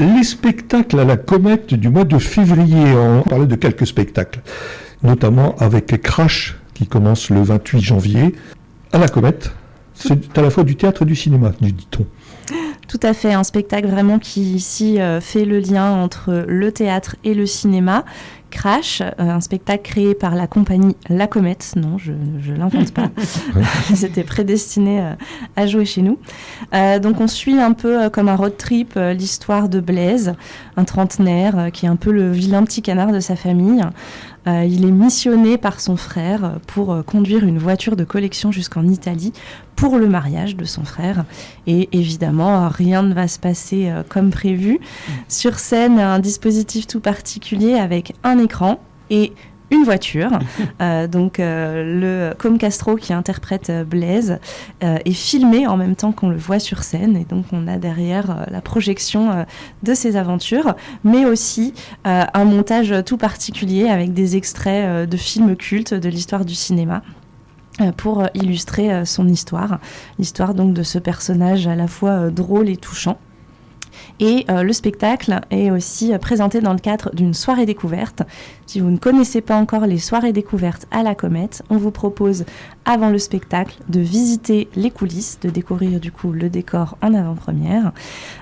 Les spectacles à la Comète du mois de février, on parlait de quelques spectacles, notamment avec Crash qui commence le 28 janvier. À la Comète, c'est à la fois du théâtre et du cinéma, dit-on. Tout à fait, un spectacle vraiment qui ici fait le lien entre le théâtre et le cinéma. Crash, un spectacle créé par la compagnie La Comète. Non, je l'invente pas. C'était prédestiné à jouer chez nous. Donc on suit un peu comme un road trip l'histoire de Blaise, un trentenaire qui est un peu le vilain petit canard de sa famille. Il est missionné par son frère pour conduire une voiture de collection jusqu'en Italie pour le mariage de son frère. Et évidemment, rien ne va se passer comme prévu. Sur scène, un dispositif tout particulier avec un écran et une voiture. Le Com Castro qui interprète Blaise est filmé en même temps qu'on le voit sur scène, et donc on a derrière la projection de ses aventures, mais aussi un montage tout particulier avec des extraits de films cultes de l'histoire du cinéma pour illustrer son histoire, l'histoire donc de ce personnage à la fois drôle et touchant. Et le spectacle est aussi présenté dans le cadre d'une soirée découverte. Si vous ne connaissez pas encore les soirées découvertes à la Comète, on vous propose, avant le spectacle, de visiter les coulisses, de découvrir du coup le décor en avant-première,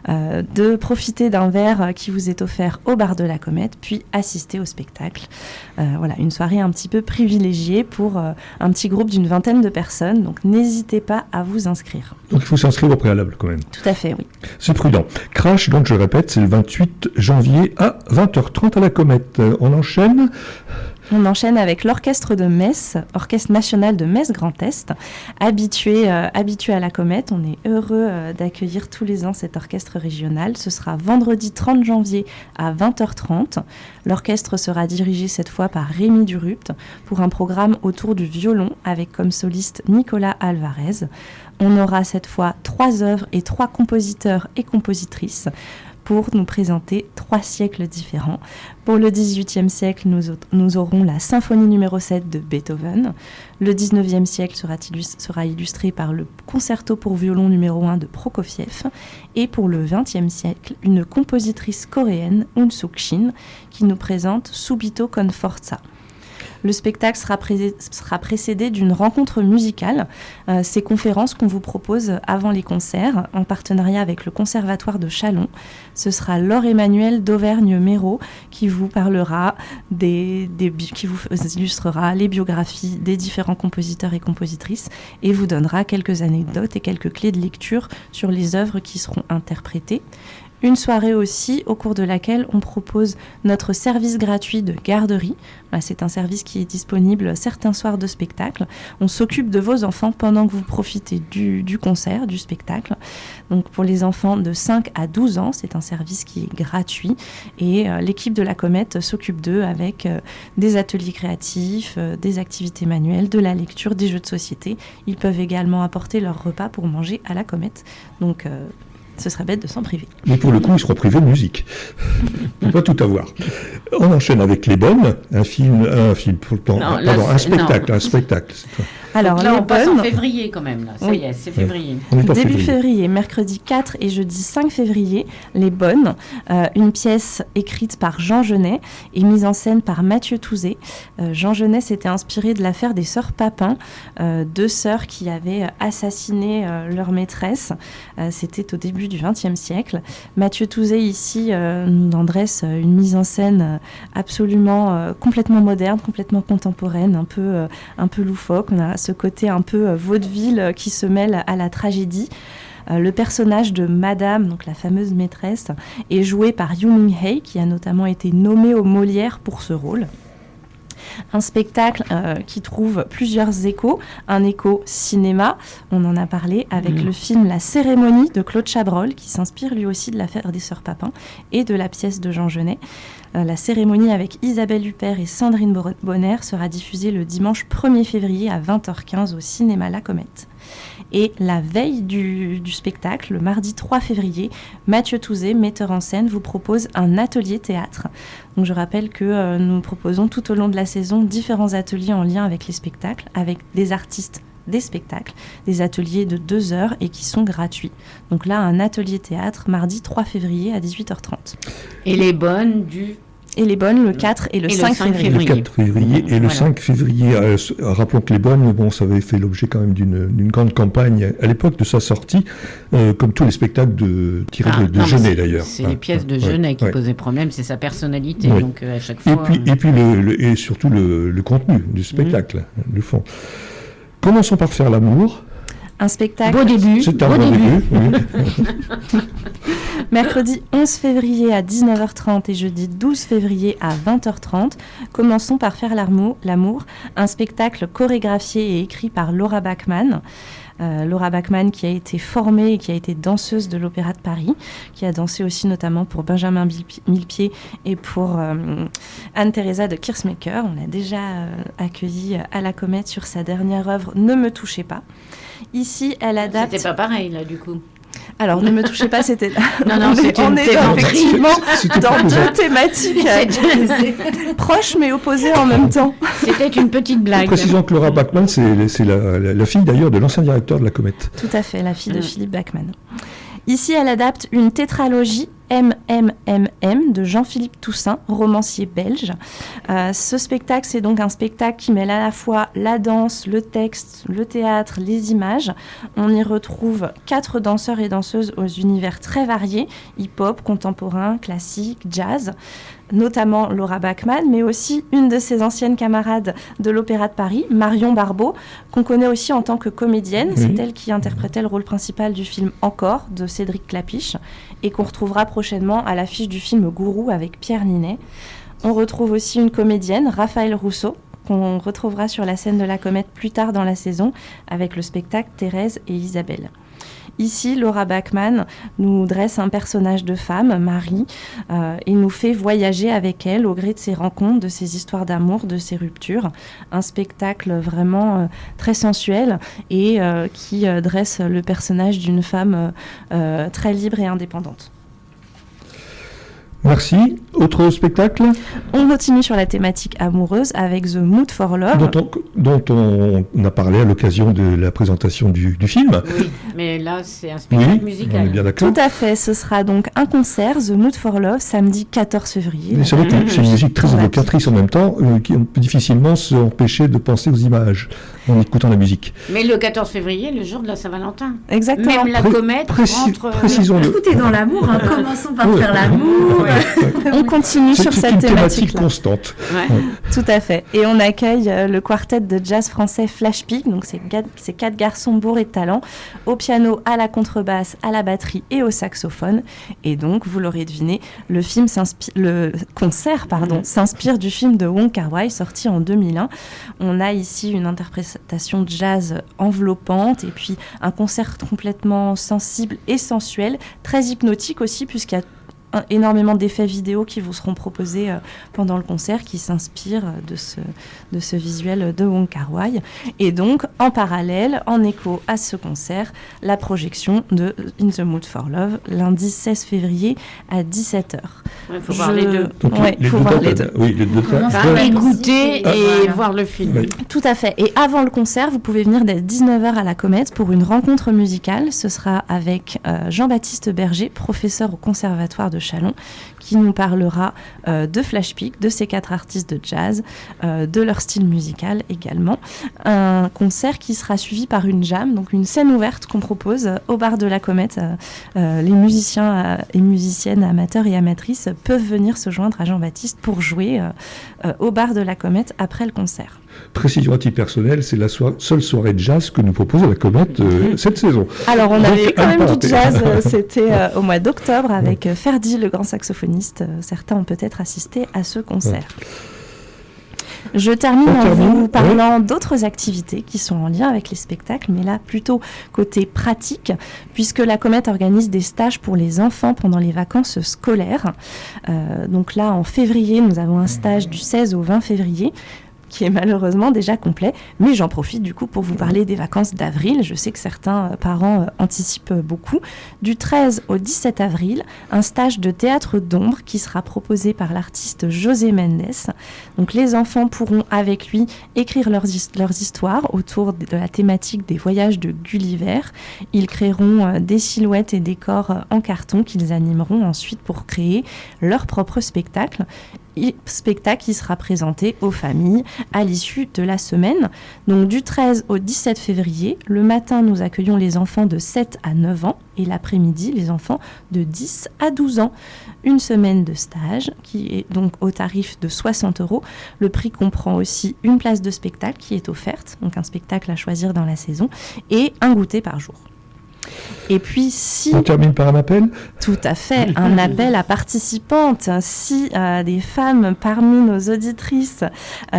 de profiter d'un verre qui vous est offert au bar de la Comète, puis assister au spectacle. Voilà, une soirée un petit peu privilégiée pour un petit groupe d'une 20aine de personnes, donc n'hésitez pas à vous inscrire. Donc il faut s'inscrire au préalable quand même. Tout à fait, oui. C'est prudent. Crash, donc je répète, c'est le 28 janvier à 20h30 à la Comète. On enchaîne avec l'Orchestre de Metz, Orchestre national de Metz Grand Est, habitué à la Comète. On est heureux d'accueillir tous les ans cet orchestre régional. Ce sera vendredi 30 janvier à 20h30. L'orchestre sera dirigé cette fois par Rémi Durupt pour un programme autour du violon avec comme soliste Nicolas Alvarez. On aura cette fois 3 œuvres et 3 compositeurs et compositrices pour nous présenter 3 siècles différents. Pour le XVIIIe siècle, nous aurons la symphonie numéro 7 de Beethoven. Le XIXe siècle sera illustré par le concerto pour violon numéro 1 de Prokofiev. Et pour le XXe siècle, une compositrice coréenne, Eun Suk Shin, qui nous présente Subito con forza. Le spectacle sera précédé d'une rencontre musicale. Ces conférences qu'on vous propose avant les concerts, en partenariat avec le Conservatoire de Châlons. Ce sera Laure-Emmanuelle d'Auvergne-Méraud qui vous parlera, qui vous illustrera les biographies des différents compositeurs et compositrices et vous donnera quelques anecdotes et quelques clés de lecture sur les œuvres qui seront interprétées. Une soirée aussi au cours de laquelle on propose notre service gratuit de garderie. C'est un service qui est disponible certains soirs de spectacle. On s'occupe de vos enfants pendant que vous profitez du concert, du spectacle. Donc pour les enfants de 5 à 12 ans, c'est un service qui est gratuit et l'équipe de la Comète s'occupe d'eux avec des ateliers créatifs, des activités manuelles, de la lecture, des jeux de société. Ils peuvent également apporter leur repas pour manger à la Comète. Donc ce serait bête de s'en priver. Mais pour le coup, ils seront privés de musique. On ne peut pas tout avoir. On enchaîne avec Les Bonnes, un spectacle. Alors là, on passe en février quand même. Là. Ça y est, c'est février. Début février, mercredi 4 et jeudi 5 février, Les Bonnes, une pièce écrite par Jean Genet et mise en scène par Mathieu Touzé. Jean Genet s'était inspiré de l'affaire des sœurs Papin, 2 sœurs qui avaient assassiné leur maîtresse. C'était au début du XXe siècle. Mathieu Touzé ici nous en dresse une mise en scène absolument complètement moderne, complètement contemporaine, un peu loufoque. On a ce côté un peu vaudeville qui se mêle à la tragédie. Le personnage de Madame, donc la fameuse maîtresse, est joué par Yu Ming-hei, qui a notamment été nommé au Molière pour ce rôle. Un spectacle qui trouve plusieurs échos. Un écho cinéma, on en a parlé, avec le film La Cérémonie de Claude Chabrol, qui s'inspire lui aussi de l'affaire des sœurs Papin et de la pièce de Jean Genet. La cérémonie avec Isabelle Huppert et Sandrine Bonner sera diffusée le dimanche 1er février à 20h15 au cinéma La Comète. Et la veille du spectacle, le mardi 3 février, Mathieu Touzé, metteur en scène, vous propose un atelier théâtre. Donc je rappelle que nous proposons tout au long de la saison différents ateliers en lien avec les spectacles, avec des artistes des spectacles, des ateliers de 2 heures et qui sont gratuits. Donc là, un atelier théâtre mardi 3 février à 18h30. Et les bonnes le 4 et le 5 février. Le 4 février et le 5 février. Rappelons que les bonnes, ça avait fait l'objet quand même d'une grande campagne à l'époque de sa sortie, comme tous les spectacles tirés de Genet d'ailleurs. C'est les pièces de Genet qui posaient problème, c'est sa personnalité. Oui. Donc à chaque fois. Et surtout le contenu du spectacle, le fond. Commençons par faire l'amour. Un spectacle. Beau début. C'est un beau début. Oui. Mercredi 11 février à 19h30 et jeudi 12 février à 20h30. Commençons par faire l'amour, un spectacle chorégraphié et écrit par Laura Bachmann. Laura Bachmann qui a été formée et qui a été danseuse de l'Opéra de Paris, qui a dansé aussi notamment pour Benjamin Millepied et pour Anne-Theresa de Kersmaker. On l'a déjà accueillie à la Comète sur sa dernière œuvre « Ne me touchez pas ». Ici, elle adapte... C'était pas pareil, là, du coup. Alors, ne me touchez pas, c'était... Non, c'était une effectivement dans 2 thématiques proches mais opposées en même temps. C'était une petite blague. Précisons que Laura Bachmann, c'est la fille d'ailleurs de l'ancien directeur de la Comète. Tout à fait, la fille de Philippe Bachmann. Ici, elle adapte une tétralogie MMMM de Jean-Philippe Toussaint, romancier belge. Ce spectacle, c'est donc un spectacle qui mêle à la fois la danse, le texte, le théâtre, les images. On y retrouve 4 danseurs et danseuses aux univers très variés, hip-hop, contemporain, classique, jazz, notamment Laura Bachmann, mais aussi une de ses anciennes camarades de l'Opéra de Paris, Marion Barbeau, qu'on connaît aussi en tant que comédienne. C'est elle qui interprétait le rôle principal du film Encore, de Cédric Clapiche, et qu'on retrouvera prochainement à l'affiche du film Gourou avec Pierre Ninet. On retrouve aussi une comédienne, Raphaël Rousseau, qu'on retrouvera sur la scène de la Comète plus tard dans la saison, avec le spectacle Thérèse et Isabelle. Ici, Laura Bachmann nous dresse un personnage de femme, Marie, et nous fait voyager avec elle au gré de ses rencontres, de ses histoires d'amour, de ses ruptures. Un spectacle vraiment très sensuel et qui dresse le personnage d'une femme très libre et indépendante. Merci. Autre spectacle ? On continue sur la thématique amoureuse avec The Mood for Love. Dont on a parlé à l'occasion de la présentation du film. Oui, mais là, c'est un spectacle musical. On est bien d'accord. Tout à fait. Ce sera donc un concert, The Mood for Love, samedi 14 février. Mais c'est vrai que c'est une musique très évocatrice en même temps, qui peut difficilement s'empêcher de penser aux images en écoutant la musique. Mais le 14 février, le jour de la Saint-Valentin. Exactement. Même la Comète rentre... Précisons-le. Tout est dans l'amour. Commençons par faire l'amour. On continue sur cette thématique constante. Tout à fait. Et on accueille le quartet de jazz français Flash Peak. Donc c'est 4 garçons bourrés de talent, au piano, à la contrebasse, à la batterie et au saxophone. Et donc, vous l'aurez deviné, le concert s'inspire du film de Wong Kar-wai sorti en 2001. On a ici une interprétation de jazz enveloppante et puis un concert complètement sensible et sensuel, très hypnotique aussi puisqu'il y a énormément d'effets vidéo qui vous seront proposés pendant le concert qui s'inspirent de ce visuel de Wong Kar-wai. Et donc, en parallèle, en écho à ce concert, la projection de In the Mood for Love, lundi 16 février à 17h. Il faut voir les deux. Il faut voir les deux. Oui, les deux. Écouter et voir le film. Oui. Tout à fait. Et avant le concert, vous pouvez venir dès 19h à la Comète pour une rencontre musicale. Ce sera avec Jean-Baptiste Berger, professeur au Conservatoire de Châlons, qui nous parlera de Flash Peak, de ces 4 artistes de jazz, de leur style musical également. Un concert qui sera suivi par une jam, donc une scène ouverte qu'on propose au bar de la Comète. Les musiciens et musiciennes amateurs et amatrices peuvent venir se joindre à Jean-Baptiste pour jouer au bar de la Comète après le concert. Précision à titre personnel, c'est la seule soirée de jazz que nous propose la Comète cette saison. Alors on avait quand même du jazz, c'était au mois d'octobre avec Ferdi, le grand saxophoniste. Certains ont peut-être assisté à ce concert. Je termine en vous parlant d'autres activités qui sont en lien avec les spectacles, mais là plutôt côté pratique, puisque la Comète organise des stages pour les enfants pendant les vacances scolaires. Donc là, en février, nous avons un stage du 16 au 20 février. qui est malheureusement déjà complet. Mais j'en profite du coup pour vous parler des vacances d'avril. Je sais que certains parents anticipent beaucoup. Du 13 au 17 avril, un stage de théâtre d'ombre qui sera proposé par l'artiste José Mendes. Donc les enfants pourront avec lui écrire leurs histoires autour de la thématique des voyages de Gulliver. Ils créeront des silhouettes et des corps en carton qu'ils animeront ensuite pour créer leur propre spectacle qui sera présenté aux familles à l'issue de la semaine. Donc du 13 au 17 février, le matin, nous accueillons les enfants de 7 à 9 ans et l'après-midi, les enfants de 10 à 12 ans. Une semaine de stage qui est donc au tarif de 60 €. Le prix comprend aussi une place de spectacle qui est offerte, donc un spectacle à choisir dans la saison, et un goûter par jour. Et puis si... On termine par un appel ? Tout à fait, un appel à participantes. Si des femmes parmi nos auditrices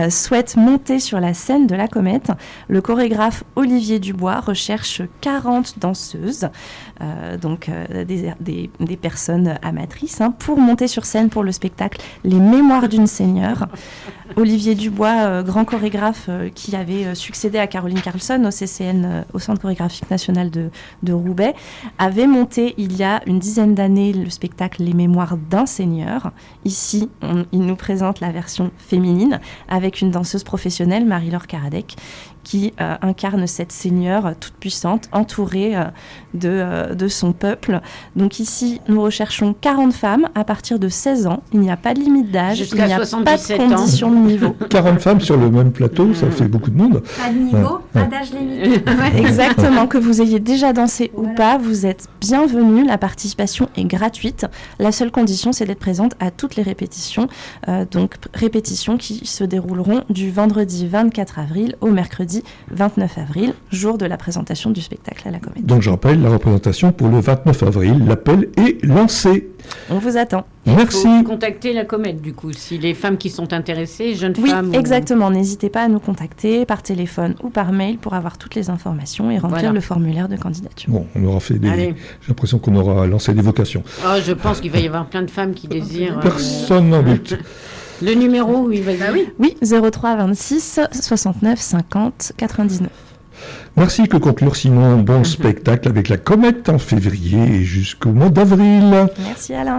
souhaitent monter sur la scène de la Comète, le chorégraphe Olivier Dubois recherche 40 danseuses, des personnes amatrices, pour monter sur scène pour le spectacle Les Mémoires d'une seigneur. Olivier Dubois, grand chorégraphe qui avait succédé à Caroline Carlson au CCN, au Centre chorégraphique national de Roubaix, avait monté il y a une dizaine d'années le spectacle Les Mémoires d'un seigneur. Ici, il nous présente la version féminine avec une danseuse professionnelle, Marie-Laure Karadec, qui incarne cette seigneur toute puissante, entourée de son peuple. Donc ici, nous recherchons 40 femmes à partir de 16 ans. Il n'y a pas de limite d'âge, il n'y a pas de condition de niveau. 40 femmes sur le même plateau, ça fait beaucoup de monde. Pas de niveau, pas d'âge limite. Exactement, que vous ayez déjà dansé ou pas, vous êtes bienvenus. La participation est gratuite. La seule condition, c'est d'être présente à toutes les répétitions. Donc répétitions qui se dérouleront du vendredi 24 avril au mercredi 29 avril, jour de la présentation du spectacle à la Comète. Donc je rappelle la représentation pour le 29 avril. L'appel est lancé. On vous attend. Merci. Il faut contacter la Comète, du coup, si les femmes qui sont intéressées, jeunes femmes... Oui, exactement. N'hésitez pas à nous contacter par téléphone ou par mail pour avoir toutes les informations et remplir le formulaire de candidature. Bon, on aura fait des... Allez. J'ai l'impression qu'on aura lancé des vocations. Oh, je pense qu'il va y avoir plein de femmes qui désirent... Personne n'en doute. Le numéro, oui, vas-y. Oui, 03 26 69 50 99. Merci, que conclure sinon un bon spectacle avec la Comète en février et jusqu'au mois d'avril. Merci Alain.